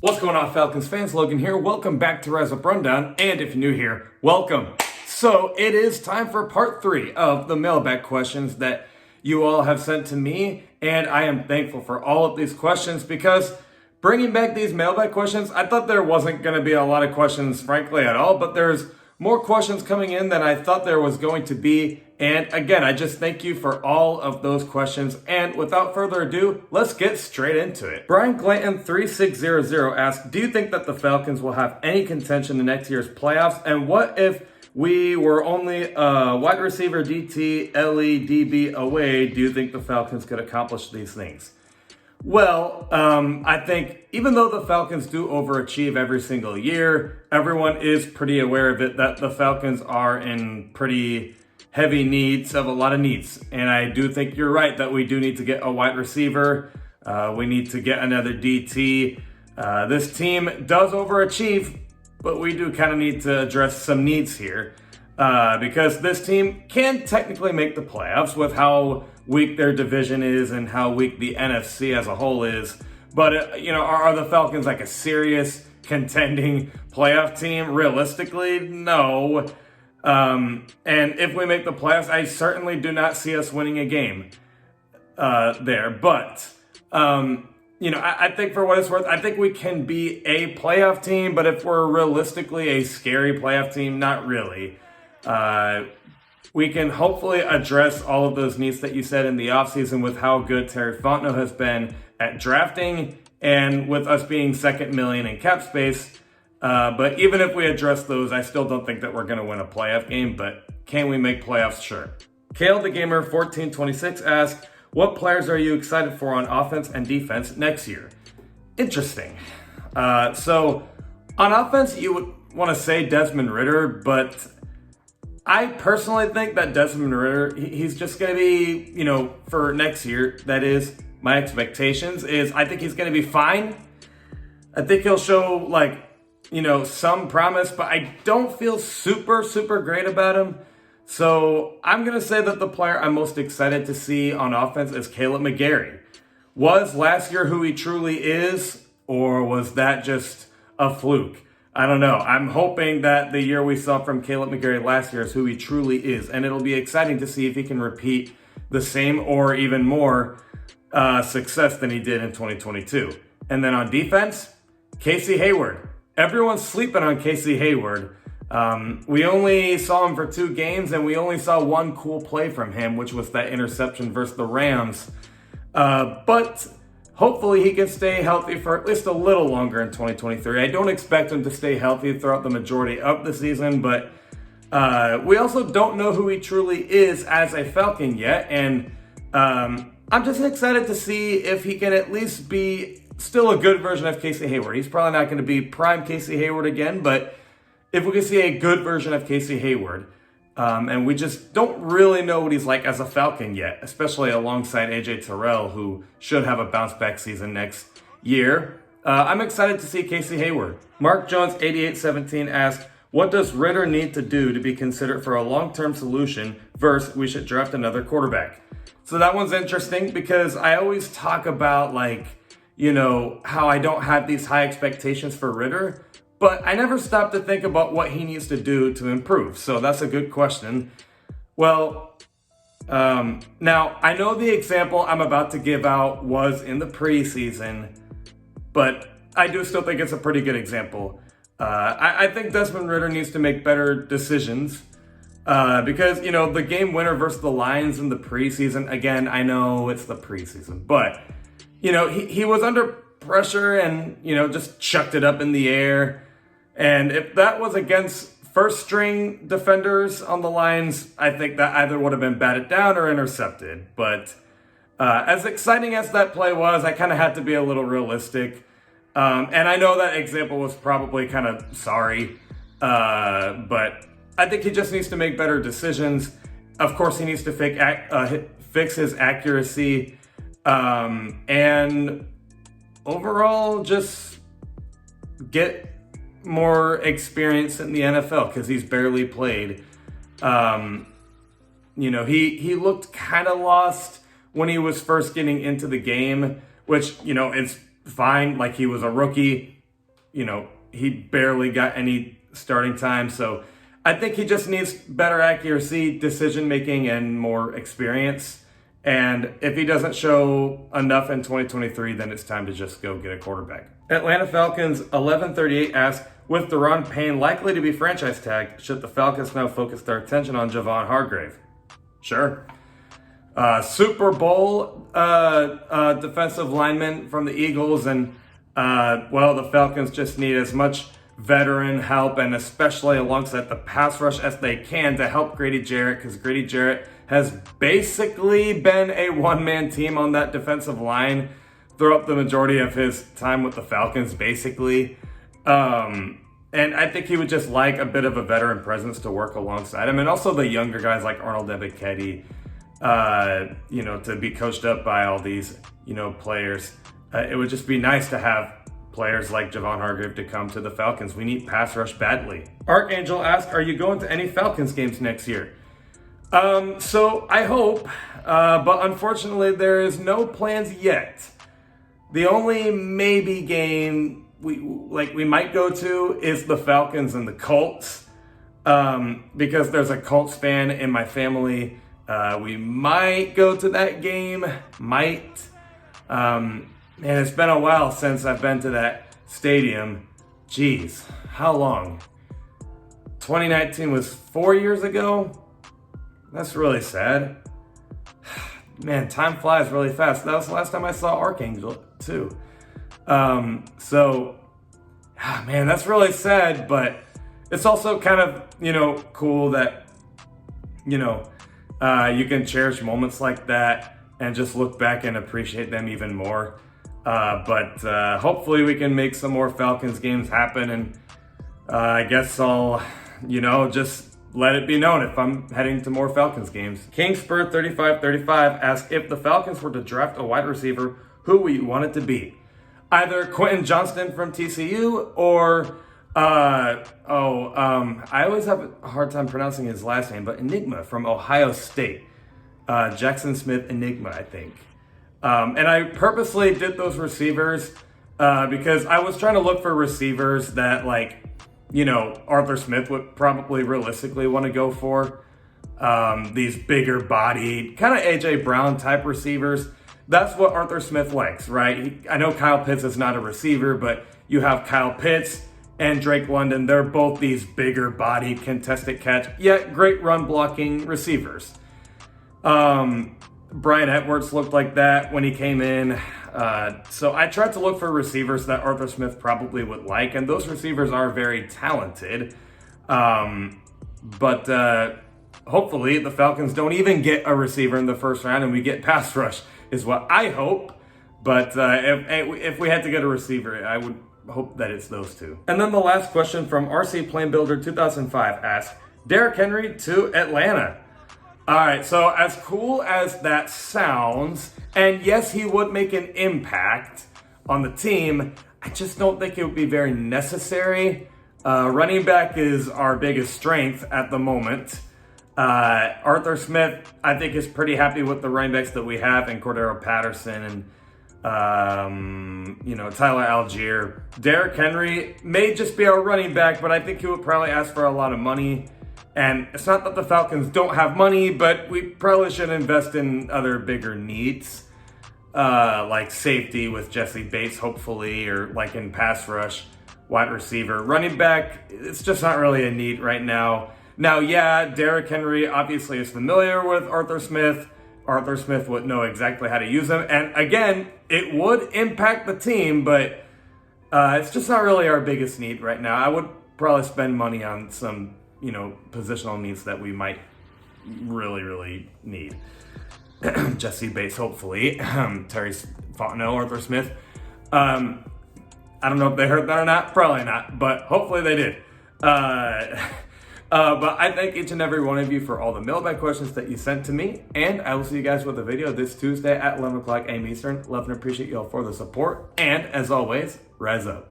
What's going on, Falcons fans? Logan here. Welcome back to Rise Up Rundown, and if you're new here, welcome. So it is time for part 3 of the mailbag questions that you all have sent to me, and I am thankful for all of these questions because bringing back these mailbag questions, I thought there wasn't going to be a lot of questions, frankly, at all, but there's more questions coming in than I thought there was going to be. And again, I just thank you for all of those questions. And without further ado, let's get straight into it. Brian Glanton 3600 asks, do you think that the Falcons will have any contention in next year's playoffs? And what if we were only a wide receiver, DT, LE, DB away? Do you think the Falcons could accomplish these things? Well, I think even though the Falcons do overachieve every single year, everyone is pretty aware of it, that the Falcons are in pretty heavy needs of a lot of needs. And I do think you're right that we do need to get a wide receiver. We need to get another DT. This team does overachieve, but we do kind of need to address some needs here because this team can technically make the playoffs with how weak their division is and how weak the NFC as a whole is. But, are the Falcons like a serious contending playoff team? Realistically, no. And if we make the playoffs, I certainly do not see us winning a game there. But, I think for what it's worth, I think we can be a playoff team. But if we're realistically a scary playoff team, not really. We can hopefully address all of those needs that you said in the offseason with how good Terry Fontenot has been at drafting and with us being second million in cap space. But even if we address those, I still don't think that we're going to win a playoff game. But can we make playoffs? Sure. Kale the Gamer 1426 asks, what players are you excited for on offense and defense next year? Interesting. So on offense, you would want to say Desmond Ridder, but I personally think that Desmond Ridder, he's just going to be, for next year, that is, my expectations is I think he's going to be fine. I think he'll show, some promise, but I don't feel super great about him. So I'm going to say that the player I'm most excited to see on offense is Caleb McGarry. Was last year who he truly is, or was that just a fluke? I don't know. I'm hoping that the year we saw from Caleb McGarry last year is who he truly is. And it'll be exciting to see if he can repeat the same or even more success than he did in 2022. And then on defense, Casey Hayward. Everyone's sleeping on Casey Hayward. We only saw him for 2 games, and we only saw one cool play from him, which was that interception versus the Rams. But hopefully he can stay healthy for at least a little longer in 2023. I don't expect him to stay healthy throughout the majority of the season, but we also don't know who he truly is as a Falcon yet. And I'm just excited to see if he can at least be still a good version of Casey Hayward. He's probably not going to be prime Casey Hayward again, but if we can see a good version of Casey Hayward, and we just don't really know what he's like as a Falcon yet, especially alongside AJ Terrell, who should have a bounce back season next year. I'm excited to see Casey Hayward. Mark Jones 8817 asks, what does Ridder need to do to be considered for a long-term solution versus we should draft another quarterback? So that one's interesting because I always talk about how I don't have these high expectations for Ridder, but I never stop to think about what he needs to do to improve. So that's a good question. Well, now I know the example I'm about to give out was in the preseason, but I do still think it's a pretty good example. I think Desmond Ridder needs to make better decisions because, the game winner versus the Lions in the preseason, again, I know it's the preseason, but he was under pressure and, just chucked it up in the air. And if that was against first string defenders on the Lions, I think that either would have been batted down or intercepted. But as exciting as that play was, I kind of had to be a little realistic. And I know that example was probably kind of sorry, but I think he just needs to make better decisions. Of course, he needs to fix his accuracy. And overall, just get more experience in the NFL because he's barely played. He looked kind of lost when he was first getting into the game, which, it's fine. Like, he was a rookie. he barely got any starting time. So I think he just needs better accuracy, decision making, and more experience. And if he doesn't show enough in 2023, then it's time to just go get a quarterback. Atlanta Falcons 1138 asks, with Deron Payne likely to be franchise tagged, should the Falcons now focus their attention on Javon Hargrave? Sure. Super Bowl defensive lineman from the Eagles, and the Falcons just need as much veteran help, and especially alongside the pass rush as they can, to help Grady Jarrett, because Grady Jarrett has basically been a one-man team on that defensive line throughout the majority of his time with the Falcons, basically. And I think he would just like a bit of a veteran presence to work alongside him, and also the younger guys like Arnold Ebiketie, to be coached up by all these, players. It would just be nice to have players like Javon Hargrave to come to the Falcons. We need pass rush badly. Archangel asks, are you going to any Falcons games next year? So I hope, but unfortunately there is no plans yet. The only maybe game we might go to is the Falcons and the Colts, because there's a Colts fan in my family. We might go to that game, and it's been a while since I've been to that stadium. Jeez, how long? 2019 was 4 years ago? That's really sad. Man, time flies really fast. That was the last time I saw Archangel, too. Man, that's really sad, but it's also kind of, cool that, you can cherish moments like that and just look back and appreciate them even more. But hopefully we can make some more Falcons games happen, and I guess I'll, just let it be known if I'm heading to more Falcons games. Kingspur 3535 asks, if the Falcons were to draft a wide receiver, who would you want it to be? Either Quentin Johnston from TCU or, I always have a hard time pronouncing his last name, but Enigma from Ohio State. Jackson Smith Enigma, I think. And I purposely did those receivers because I was trying to look for receivers that, Arthur Smith would probably realistically want to go for. These bigger bodied, kind of A.J. Brown type receivers. That's what Arthur Smith likes, right? I know Kyle Pitts is not a receiver, but you have Kyle Pitts and Drake London. They're both these bigger bodied, contested catch, yet great run blocking receivers. Brian Edwards looked like that when he came in. So I tried to look for receivers that Arthur Smith probably would like, and those receivers are very talented. But hopefully the Falcons don't even get a receiver in the first round and we get pass rush, is what I hope. But if we had to get a receiver, I would hope that it's those two. And then the last question from RC Plane Builder 2005 asks, Derrick Henry to Atlanta. All right, so as cool as that sounds, and yes, he would make an impact on the team, I just don't think it would be very necessary. Running back is our biggest strength at the moment. Arthur Smith, I think, is pretty happy with the running backs that we have in Cordero Patterson and, Tyler Algier. Derrick Henry may just be our running back, but I think he would probably ask for a lot of money. And it's not that the Falcons don't have money, but we probably should invest in other bigger needs, like safety with Jesse Bates, hopefully, or like in pass rush, wide receiver. Running back, it's just not really a need right now. Now, yeah, Derrick Henry obviously is familiar with Arthur Smith. Arthur Smith would know exactly how to use him. And again, it would impact the team, but it's just not really our biggest need right now. I would probably spend money on some positional needs that we might really, really need. Jesse Bates, hopefully. Terry Fontenot, Arthur Smith. I don't know if they heard that or not. Probably not, but hopefully they did. But I thank each and every one of you for all the mailbag questions that you sent to me, and I will see you guys with a video this Tuesday at 11 o'clock a.m. Eastern. Love and appreciate you all for the support, and as always, rise up.